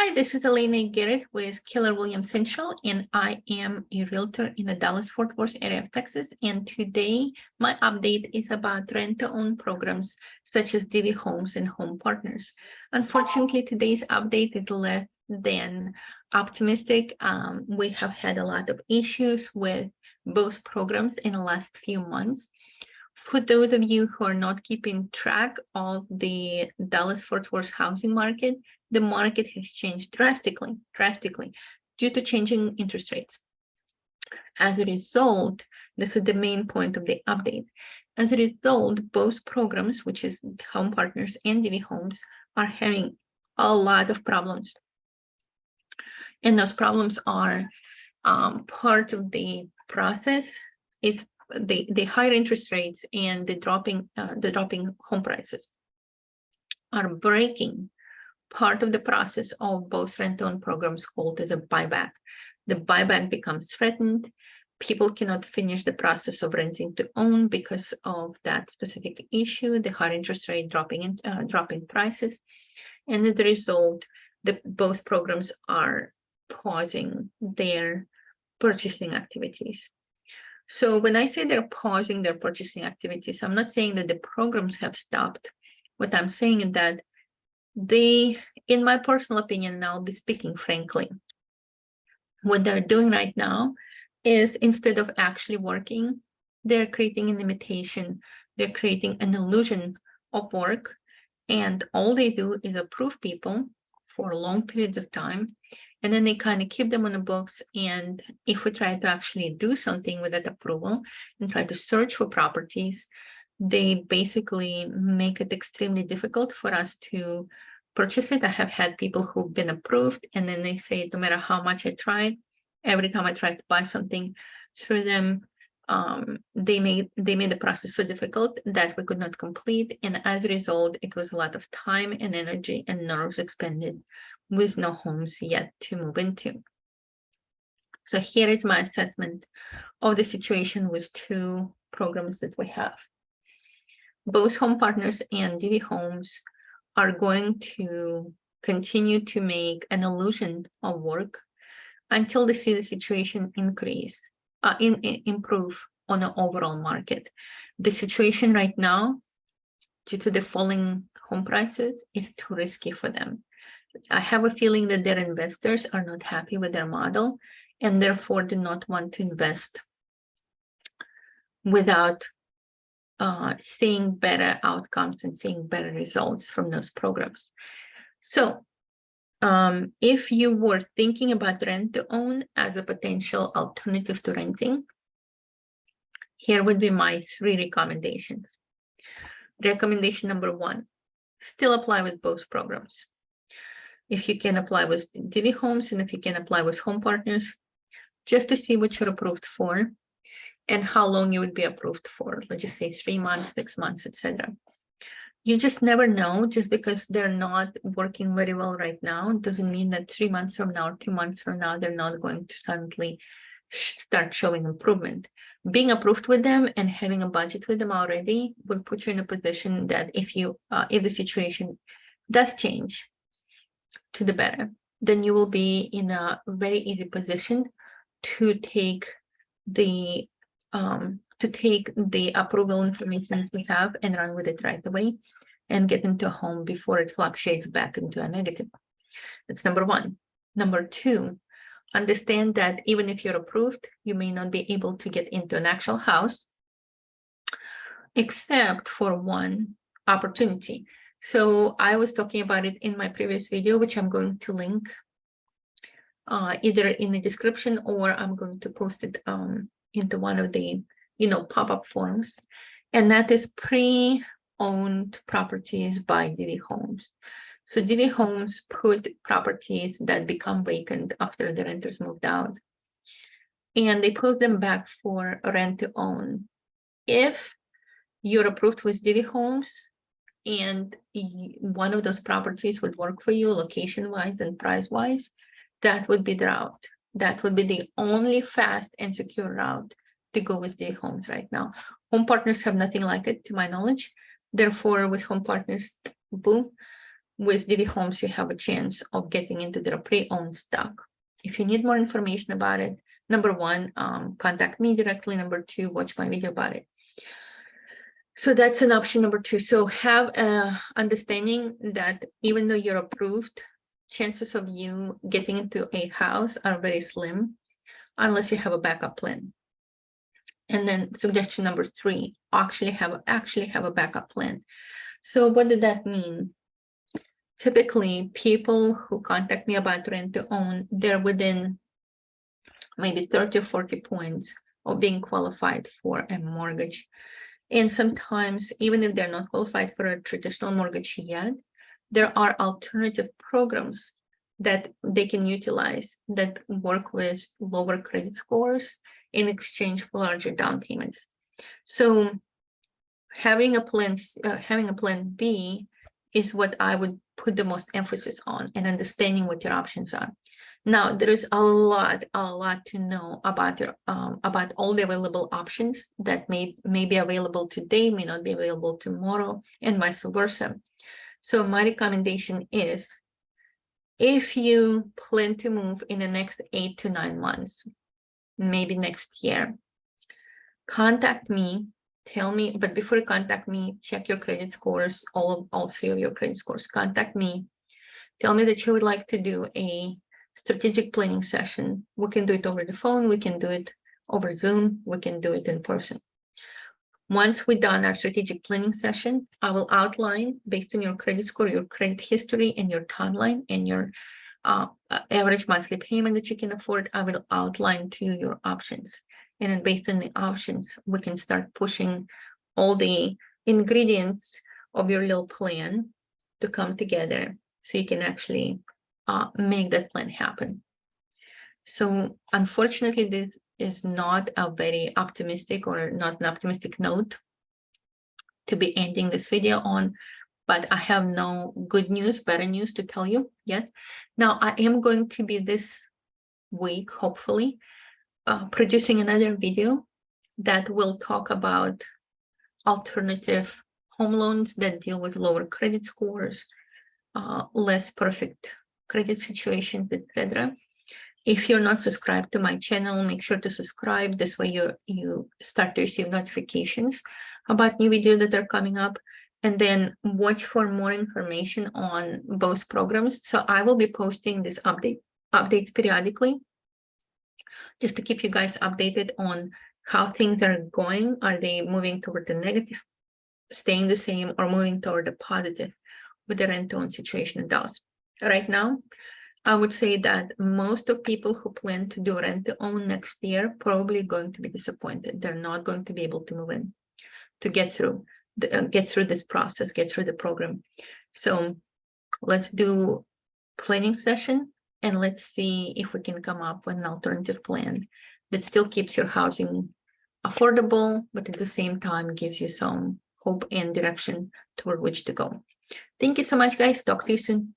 Hi, this is Elena Garrett with Keller Williams Central, and I am a realtor in the Dallas-Fort Worth area of Texas. And today, my update is about rent-to-own programs such as Divvy Homes and Home Partners. Unfortunately, today's update is less than optimistic. We have had a lot of issues with both programs in the last few months. For those of you who are not keeping track of the Dallas-Fort Worth housing market, the market has changed drastically due to changing interest rates. As a result, this is the main point of the update. As a result, both programs, which is Home Partners and Divvy Homes, are having a lot of problems. And those problems are part of the process is the higher interest rates and the dropping home prices are breaking part of the process of both rent-to-own programs called as a buyback. The buyback becomes threatened. People cannot finish the process of renting to own because of that specific issue, the higher interest rate dropping prices. And as a result, both programs are pausing their purchasing activities. So when I say they're pausing their purchasing activities, I'm not saying that the programs have stopped. What I'm saying is that they, in my personal opinion, and I'll be speaking frankly, what they're doing right now is instead of actually working, they're creating an imitation, they're creating an illusion of work, and all they do is approve people for long periods of time, and then they kind of keep them on the books. And if we try to actually do something with that approval and try to search for properties, they basically make it extremely difficult for us to purchase it. I have had people who've been approved, and then they say, no matter how much I tried, every time I tried to buy something through them, they made the process so difficult that we could not complete. And as a result, it was a lot of time and energy and nerves expended with no homes yet to move into. So here is my assessment of the situation with two programs that we have. Both Home Partners and Divvy Homes are going to continue to make an illusion of work until they see the situation improve on the overall market. The situation right now, due to the falling home prices, is too risky for them. I have a feeling that their investors are not happy with their model and therefore do not want to invest without seeing better outcomes and seeing better results from those programs. So if you were thinking about rent to own as a potential alternative to renting, here would be my 3 recommendations. Recommendation number 1, still apply with both programs. If you can apply with Divvy Homes and if you can apply with Home Partners, just to see what you're approved for and how long you would be approved for. Let's just say 3 months, 6 months, etc. You just never know. Just because they're not working very well right now doesn't mean that 3 months from now or 2 months from now, they're not going to suddenly start showing improvement. Being approved with them and having a budget with them already will put you in a position that if the situation does change to the better, then you will be in a very easy position to take the approval information we have and run with it right away and get into a home before it fluctuates back into a negative. That's number 1. Number 2, understand that even if you're approved, you may not be able to get into an actual house except for one opportunity. So I was talking about it in my previous video, which I'm going to link either in the description or I'm going to post it into one of the pop-up forms, and that is pre-owned properties by Divvy Homes. So Divvy Homes put properties that become vacant after the renters moved out, and they put them back for rent to own. If you're approved with Divvy Homes and one of those properties would work for you location-wise and price-wise, that would be the route. That would be the only fast and secure route to go with Divvy Homes right now. Home Partners have nothing like it, to my knowledge. Therefore, with Home Partners, boom, with Divvy Homes, you have a chance of getting into their pre-owned stock. If you need more information about it, number one, contact me directly. Number two, watch my video about it. So that's an option number two. So have a understanding that even though you're approved, chances of you getting into a house are very slim unless you have a backup plan. And then suggestion number three, actually have a backup plan. So what did that mean? Typically, people who contact me about rent to own, they're within maybe 30 or 40 points of being qualified for a mortgage. And sometimes, even if they're not qualified for a traditional mortgage yet, there are alternative programs that they can utilize that work with lower credit scores in exchange for larger down payments. So having a plan B is what I would put the most emphasis on, and understanding what your options are. Now, there is a lot to know about your about all the available options that may be available today, may not be available tomorrow, and vice versa. So my recommendation is, if you plan to move in the next 8 to 9 months, maybe next year, contact me. Tell me, but before you contact me, check your credit scores, all three of your credit scores. Contact me. Tell me that you would like to do a strategic planning session. We can do it over the phone. We can do it over Zoom. We can do it in person. Once we're done our strategic planning session, I will outline, based on your credit score, your credit history, and your timeline, and your average monthly payment that you can afford. I will outline to you your options. And then based on the options, we can start pushing all the ingredients of your little plan to come together so you can actually make that plan happen. So unfortunately, this is not a very optimistic, or not an optimistic note to be ending this video on, but I have no good news, better news to tell you yet. Now, I am going to be this week, hopefully, producing another video that will talk about alternative home loans that deal with lower credit scores, less perfect credit situations, etc. If you're not subscribed to my channel, make sure to subscribe. This way you start to receive notifications about new videos that are coming up. And then watch for more information on both programs. So I will be posting this updates periodically, just to keep you guys updated on how things are going. Are they moving toward the negative, staying the same, or moving toward the positive with the rent-to-own situation in Dallas? Right now, I would say that most of people who plan to do rent-to-own next year probably going to be disappointed. They're not going to be able to move in, to get through this process, get through the program. So let's do planning session, and let's see if we can come up with an alternative plan that still keeps your housing affordable, but at the same time gives you some hope and direction toward which to go. Thank you so much, guys. Talk to you soon.